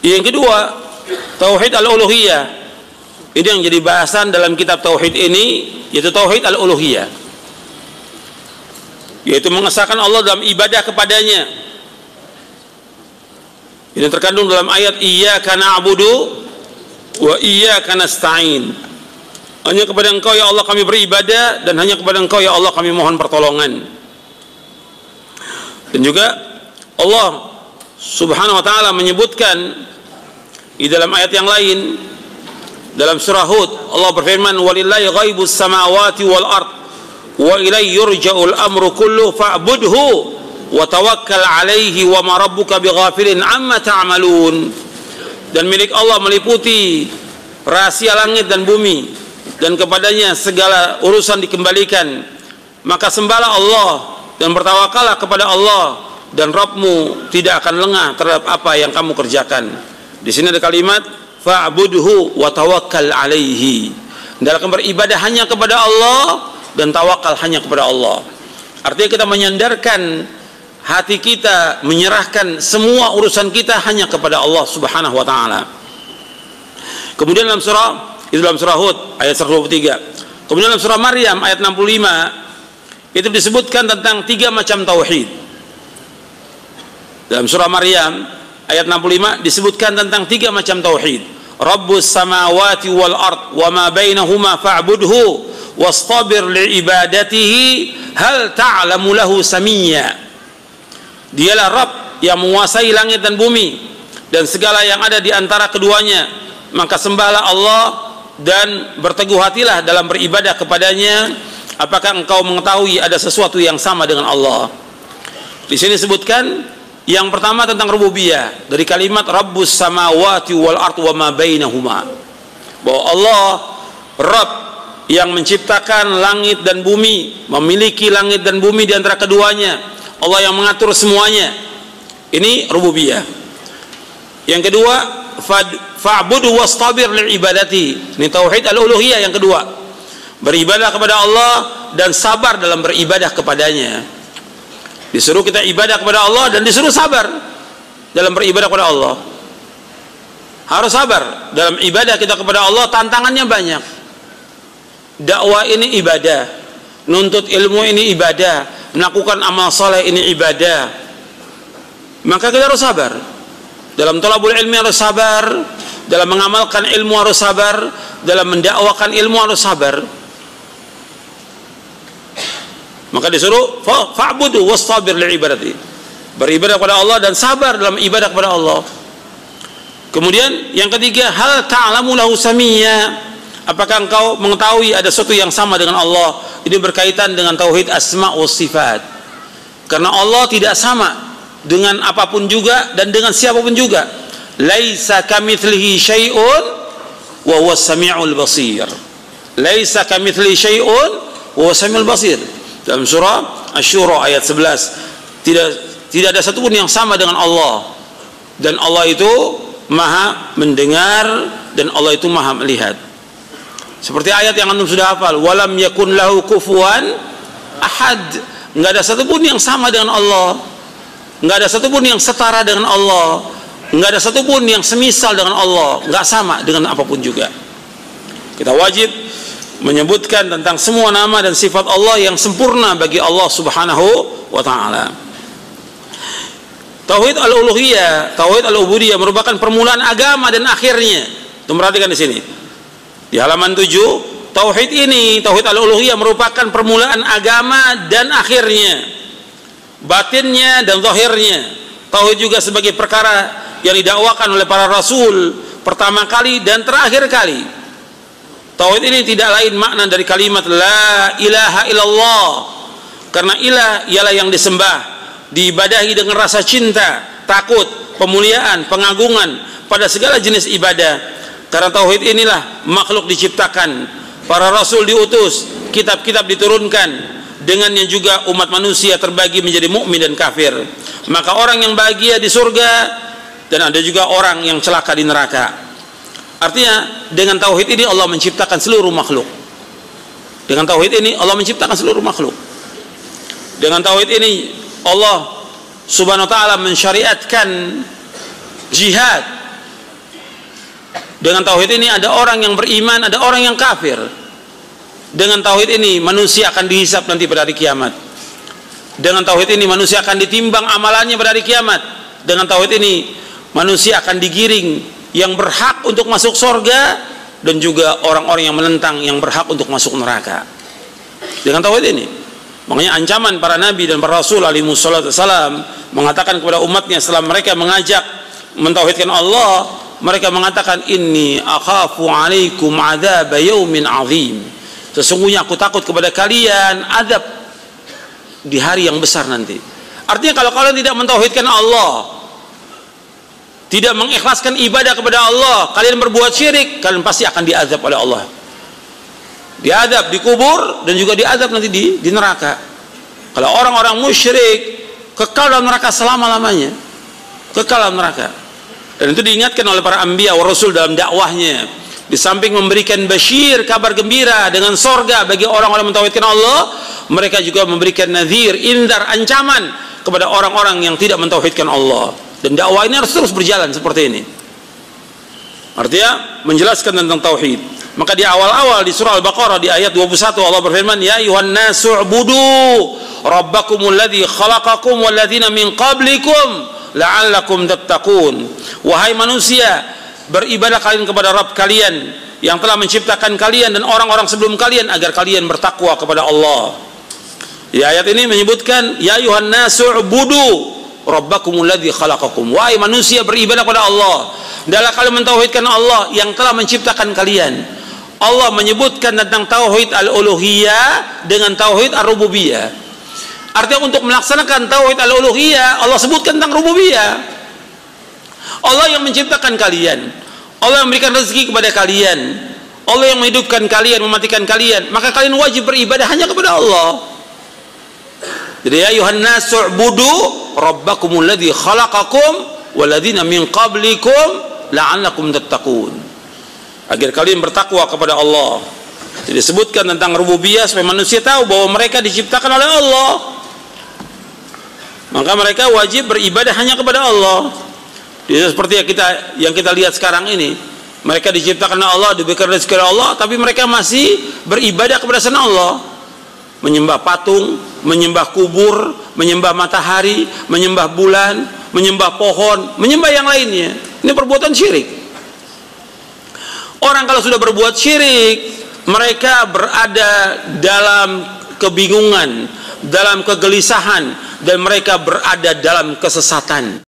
Yang kedua, tauhid al-uluhiyah. Ini yang jadi bahasan dalam kitab tauhid ini, yaitu tauhid al-uluhiyah, yaitu mengesahkan Allah dalam ibadah kepadanya. Ini terkandung dalam ayat iyyaka na'budu wa iyyaka nasta'in. Hanya kepada Engkau ya Allah kami beribadah, dan hanya kepada Engkau ya Allah kami mohon pertolongan. Dan juga Allah Subhanahu wa ta'ala menyebutkan di dalam ayat yang lain, dalam surah Hud, Allah berfirman, walillahi ghaibus samawati wal ard wa ilaihi yurja'ul amru kullu fa'budhu wa tawakkal alaihi wa ma rabbuka bighafilin amma ta'malun. Dan milik Allah meliputi rahasia langit dan bumi, dan kepadanya segala urusan dikembalikan. Maka sembahlah Allah dan bertawakallah kepada Allah, dan Rabbmu tidak akan lengah terhadap apa yang kamu kerjakan. Di sini ada kalimat fa'budhu wa tawakkal alaihi. Dalam beribadah hanya kepada Allah dan tawakal hanya kepada Allah. Artinya kita menyandarkan hati kita, menyerahkan semua urusan kita hanya kepada Allah Subhanahu wa taala. Kemudian dalam surah Hud ayat 123. Kemudian dalam surah Maryam ayat 65 itu disebutkan tentang 3 macam tauhid. Dalam surah Maryam ayat 65 disebutkan tentang 3 macam tauhid. Rabbus samawati wal ard wa ma bainahuma fa'budhu wastabir li'ibadatihi hal ta'lamu lahu samiyya. Dialah Rabb yang menguasai langit dan bumi dan segala yang ada di antara keduanya, maka sembahlah Allah dan berteguh hatilah dalam beribadah kepadanya. Apakah engkau mengetahui ada sesuatu yang sama dengan Allah? Di sini disebutkan yang pertama tentang rububiyah dari kalimat Rabbus samawati wal ard wa ma bainahuma, bahwa Allah Rabb yang menciptakan langit dan bumi, memiliki langit dan bumi di antara keduanya. Allah yang mengatur semuanya. Ini rububiyah. Yang kedua, fa'budu wastabir li'ibadati. Ini tauhid al-uluhiyah yang kedua. Beribadah kepada Allah dan sabar dalam beribadah kepadanya. Disuruh kita ibadah kepada Allah dan disuruh sabar dalam beribadah kepada Allah. Harus sabar dalam ibadah kita kepada Allah, tantangannya banyak. Dakwah ini ibadah, nuntut ilmu ini ibadah, melakukan amal soleh ini ibadah. Maka kita harus sabar. Dalam thalabul ilmi harus sabar, dalam mengamalkan ilmu harus sabar, dalam mendakwakan ilmu harus sabar. Maka disuruh fa'budu wastabir li'ibadati, beribadah kepada Allah dan sabar dalam ibadah kepada Allah. Kemudian yang ketiga, hal ta'lamu lahu samiyya, apakah engkau mengetahui ada sesuatu yang sama dengan Allah? Ini berkaitan dengan tauhid asma wa sifat, karena Allah tidak sama dengan apapun juga dan dengan siapapun juga. Laisa kamitslihi syai'un wa huwas samiul basir. Laisa kamitslihi syai'un wa huwas samiul basir. Dalam surah Asy-Syura ayat 11, tidak ada satupun yang sama dengan Allah, dan Allah itu maha mendengar dan Allah itu maha melihat. Seperti ayat yang antum sudah hafal, walam yakun lahu kufuwan ahad. Enggak ada satupun yang sama dengan Allah, enggak ada satupun yang setara dengan Allah, enggak ada satupun yang semisal dengan Allah, enggak sama dengan apapun juga. Kita wajib menyebutkan tentang semua nama dan sifat Allah yang sempurna bagi Allah Subhanahu wa ta'ala. Tauhid al-uluhiyah, tauhid al-ubudiyah merupakan permulaan agama dan akhirnya. Tuh, perhatikan di sini. Di halaman 7, tauhid ini, tauhid al-uluhiyah merupakan permulaan agama dan akhirnya, batinnya dan zahirnya. Tauhid juga sebagai perkara yang didakwakan oleh para rasul pertama kali dan terakhir kali. Tauhid ini tidak lain makna dari kalimat la ilaha illallah, karena ilah ialah yang disembah, diibadahi dengan rasa cinta, takut, pemuliaan, pengagungan pada segala jenis ibadah. Karena tauhid inilah makhluk diciptakan, para rasul diutus, kitab-kitab diturunkan, dengannya juga umat manusia terbagi menjadi mukmin dan kafir. Maka orang yang bahagia di surga dan ada juga orang yang celaka di neraka. Artinya dengan tauhid ini Allah menciptakan seluruh makhluk. Dengan tauhid ini Allah menciptakan seluruh makhluk. Dengan tauhid ini Allah Subhanahu wa ta'ala mensyariatkan jihad Dengan tauhid ini ada orang yang beriman, ada orang yang kafir. Dengan tauhid ini manusia akan dihisab nanti pada hari kiamat. Dengan tauhid ini manusia akan ditimbang amalannya pada hari kiamat. Dengan tauhid ini manusia akan digiring yang berhak untuk masuk surga, dan juga orang-orang yang menentang yang berhak untuk masuk neraka. Dengan tauhid ini, makanya ancaman para nabi dan para rasul alaihi wassalam mengatakan kepada umatnya setelah mereka mengajak mentauhidkan Allah, mereka mengatakan, inni akhafu alaikum adzab yaumin azim. Sesungguhnya aku takut kepada kalian azab di hari yang besar nanti. Artinya kalau kalian tidak mentauhidkan Allah, tidak mengikhlaskan ibadah kepada Allah, kalian berbuat syirik, kalian pasti akan diazab oleh Allah. Diazab di kubur dan juga diazab nanti di neraka. Kalau orang-orang musyrik kekal dalam neraka selama-lamanya, kekal dalam neraka. Dan itu diingatkan oleh para anbiya wa rasul dalam dakwahnya. Di samping memberikan basyir, kabar gembira dengan sorga bagi orang-orang mentauhidkan Allah, mereka juga memberikan nadhir, indar, ancaman kepada orang-orang yang tidak mentauhidkan Allah. Dan dakwah ini harus terus berjalan seperti ini. Artinya menjelaskan tentang tauhid. Maka di awal-awal di surah Al-Baqarah di ayat 21 Allah berfirman, ya ayuhan nasu ubudu rabbakumul ladzi khalaqakum wal ladzina min qablikum la'allakum tattaqun. Wahai manusia, beribadah kalian kepada Rabb kalian yang telah menciptakan kalian dan orang-orang sebelum kalian agar kalian bertakwa kepada Allah. Di ayat ini menyebutkan ya ayuhan nasu ubudu rabbakumul ladzi khalaqakum. Wahai manusia, beribadah kepada Allah. Adalah kalian mentauhidkan Allah yang telah menciptakan kalian. Allah menyebutkan tentang tauhid al-uluhiyah dengan tauhid ar-rububiyah. Artinya untuk melaksanakan tauhid al-uluhiyah, Allah sebutkan tentang rububiyah. Allah yang menciptakan kalian, Allah yang memberikan rezeki kepada kalian, Allah yang menghidupkan kalian, mematikan kalian, maka kalian wajib beribadah hanya kepada Allah. Jadi ya ayuhan nasu ubudu rabbakumul ladzi khalaqakum walladzina min qablikum la'allakum tattaqun. Agar kalian bertakwa kepada Allah. Jadi disebutkan tentang rububiyah supaya manusia tahu bahwa mereka diciptakan oleh Allah. Maka mereka wajib beribadah hanya kepada Allah. Jadi seperti yang kita lihat sekarang ini, mereka diciptakan oleh Allah, diberikan rezeki oleh Allah, tapi mereka masih beribadah kepada selain Allah. Menyembah patung, menyembah kubur, menyembah matahari, menyembah bulan, menyembah pohon, menyembah yang lainnya. Ini perbuatan syirik. Orang kalau sudah berbuat syirik, mereka berada dalam kebingungan, dalam kegelisahan, dan mereka berada dalam kesesatan.